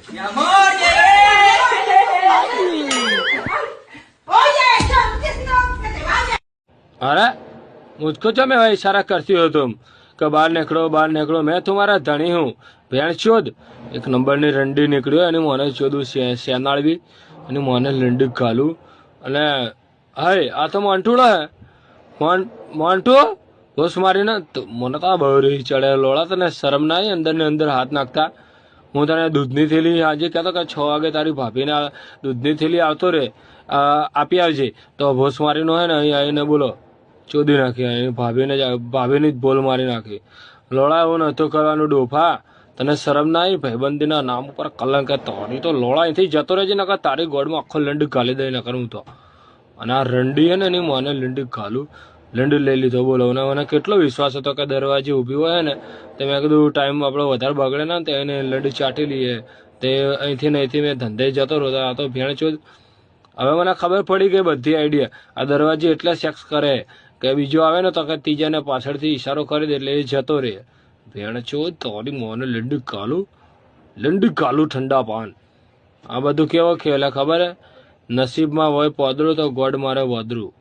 Mi amor, llegué. Oye, yo no te digo que te vayas. अरे मुझको जो मैं इशारा करती हो तुम कि बाहर निकलो मैं तुम्हारा धनी हूँ भेड़ चोद एक નંબરની રંડી નીકળ્યો અને મને ચોદું શેનાળવી અને મને લંડી ઘાલું અને હાય આ તો મોન્ટુડો હે મોન્ટુ હોશ મારીને મને તો આ બહુ રહી ચડે લોડા તને શરમ ના આવી અંદર ને અંદર હાથ નાખતા હું તને દૂધની થેલી આજે કહેતો કે 6 વાગે તારી ભાભીને દૂધની થેલી આવતો રે આપી આવજે તો હોશ મારીનો હે ને અહીં આવીને બોલો ચોદી નાખી ભાભીની જ બોલ મારી નાખી લોડા એવું નતું કરવાનું ડોફા તને શરમ ના આવી ભાઈબંધીના નામ ઉપર કલંક તોડી તો લોડા અહીંથી જતો રહેજે નકર તારી ગોળમાં આખો લંડ ગાલી દઈ નકર હું તો અને આ રંડી હે ને એની મને લંડી ઘાલું લંડ લઈ લીધો બોલો અને મને કેટલો વિશ્વાસ હતો કે દરવાજે ઊભી હોય ને તો મેં કીધું ટાઈમ આપણો વધારે બગડે ને તો એને લંડ ચાટી લઈએ તે અહીંથી ને અહીંથી મેં ધંધે જતો રહ્યો આ તો ભેણ ચોદ હવે મને ખબર પડી ગઈ બધી આઈડિયા આ દરવાજે એટલે સેક્સ કરે કે બીજો આવે ને તો કે ત્રીજાને પાછળથી ઈશારો કરી દે એટલે એ જતો રહે ભેણ ચોદ તોડી મોને લંડી કાલું ઠંડા પાન આ બધું કેવો ખેલ ખબર હે નસીબમાં હોય પોદરું તો ગોડ મારે વધરું